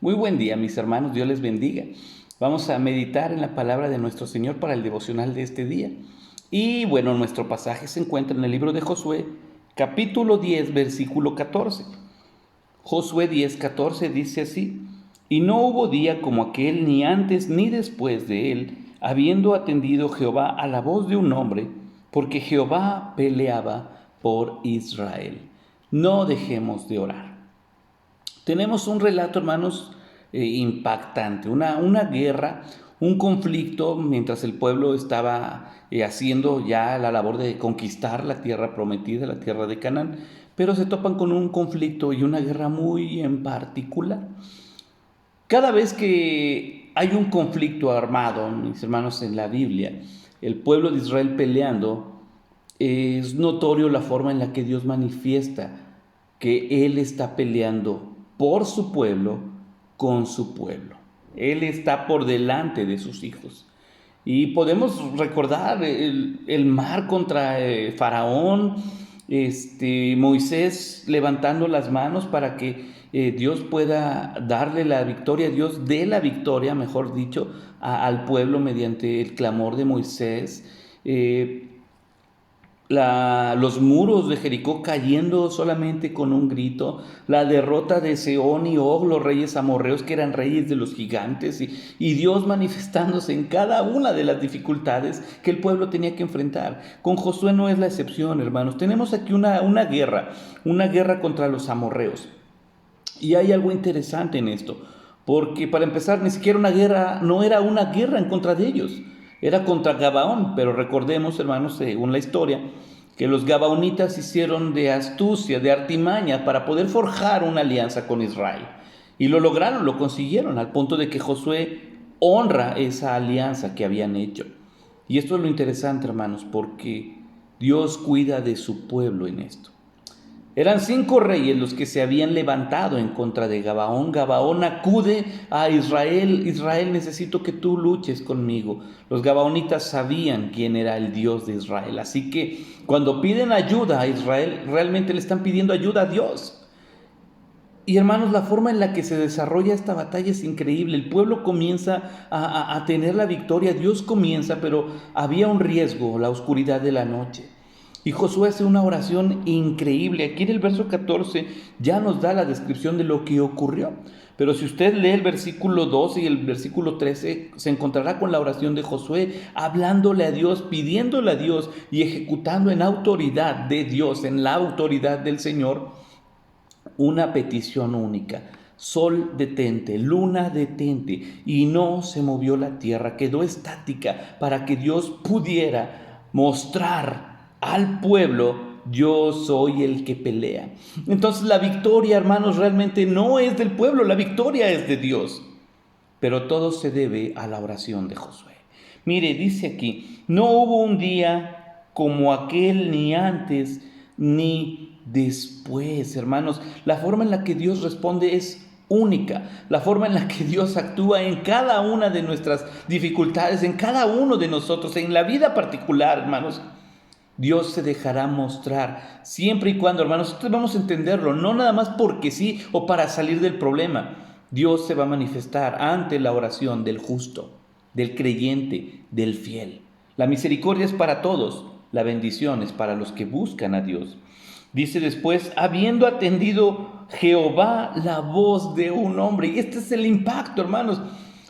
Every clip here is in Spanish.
Muy buen día, mis hermanos, Dios les bendiga. Vamos a meditar en la palabra de nuestro Señor para el devocional de este día. Y bueno, nuestro pasaje se encuentra en el libro de Josué, capítulo 10, versículo 14. Josué 10, 14 dice así: Y no hubo día como aquel, ni antes ni después de él, habiendo atendido Jehová a la voz de un hombre, porque Jehová peleaba por Israel. No dejemos de orar. Tenemos un relato, hermanos, impactante, una guerra, un conflicto mientras el pueblo estaba haciendo ya la labor de conquistar la tierra prometida, la tierra de Canaán, pero se topan con un conflicto y una guerra muy en particular. Cada vez que hay un conflicto armado, mis hermanos, en la Biblia, el pueblo de Israel peleando, es notorio la forma en la que Dios manifiesta que Él está peleando por su pueblo, con su pueblo. Él está por delante de sus hijos. Y podemos recordar el mar contra Faraón, Moisés levantando las manos para que Dios pueda darle la victoria, Dios dé la victoria, mejor dicho, al pueblo mediante el clamor de Moisés. Los muros de Jericó cayendo solamente con un grito, la derrota de Sehón y Og, los reyes amorreos que eran reyes de los gigantes, y Dios manifestándose en cada una de las dificultades que el pueblo tenía que enfrentar. Con Josué no es la excepción, hermanos. Tenemos aquí una guerra contra los amorreos. Y hay algo interesante en esto, porque para empezar, ni siquiera una guerra, no era una guerra en contra de ellos, era contra Gabaón, pero recordemos, hermanos, según la historia, que los gabaonitas hicieron de astucia, de artimaña, para poder forjar una alianza con Israel. Y lo lograron, lo consiguieron, al punto de que Josué honra esa alianza que habían hecho. Y esto es lo interesante, hermanos, porque Dios cuida de su pueblo en esto. Eran 5 reyes los que se habían levantado en contra de Gabaón. Gabaón acude a Israel: Israel, necesito que tú luches conmigo. Los gabaonitas sabían quién era el Dios de Israel. Así que cuando piden ayuda a Israel, realmente le están pidiendo ayuda a Dios. Y hermanos, la forma en la que se desarrolla esta batalla es increíble. El pueblo comienza a tener la victoria, Dios comienza, pero había un riesgo, la oscuridad de la noche. Y Josué hace una oración increíble. Aquí en el verso 14 ya nos da la descripción de lo que ocurrió. Pero si usted lee el versículo 12 y el versículo 13, se encontrará con la oración de Josué, hablándole a Dios, pidiéndole a Dios y ejecutando en autoridad de Dios, en la autoridad del Señor, una petición única: sol detente, luna detente. Y no se movió la tierra, quedó estática para que Dios pudiera mostrar al pueblo: yo soy el que pelea. Entonces la victoria, hermanos, realmente no es del pueblo, la victoria es de Dios. Pero todo se debe a la oración de Josué. Mire, dice aquí: no hubo un día como aquel, ni antes ni después. Hermanos, la forma en la que Dios responde es única. La forma en la que Dios actúa en cada una de nuestras dificultades, en cada uno de nosotros, en la vida particular, hermanos. Dios se dejará mostrar siempre y cuando, hermanos, nosotros vamos a entenderlo, no nada más porque sí o para salir del problema. Dios se va a manifestar ante la oración del justo, del creyente, del fiel. La misericordia es para todos, la bendición es para los que buscan a Dios. Dice después: habiendo atendido Jehová la voz de un hombre. Y este es el impacto, hermanos.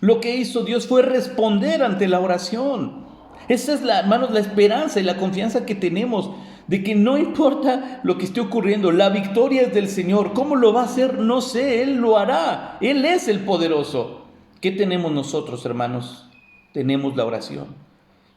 Lo que hizo Dios fue responder ante la oración. Esa es, hermanos, la esperanza y la confianza que tenemos de que no importa lo que esté ocurriendo, la victoria es del Señor. ¿Cómo lo va a hacer? No sé, Él lo hará. Él es el poderoso. ¿Qué tenemos nosotros, hermanos? Tenemos la oración.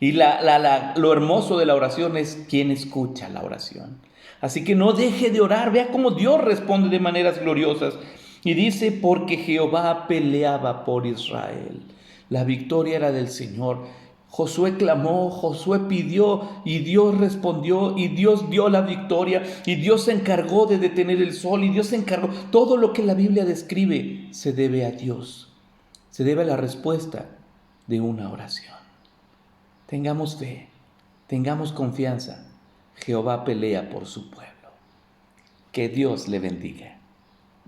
Y lo hermoso de la oración es quien escucha la oración. Así que no deje de orar. Vea cómo Dios responde de maneras gloriosas. Y dice: porque Jehová peleaba por Israel. La victoria era del Señor. Josué clamó, Josué pidió, y Dios respondió, y Dios dio la victoria, y Dios se encargó de detener el sol, y Dios se encargó. Todo lo que la Biblia describe se debe a Dios, se debe a la respuesta de una oración. Tengamos fe, tengamos confianza. Jehová pelea por su pueblo. Que Dios le bendiga.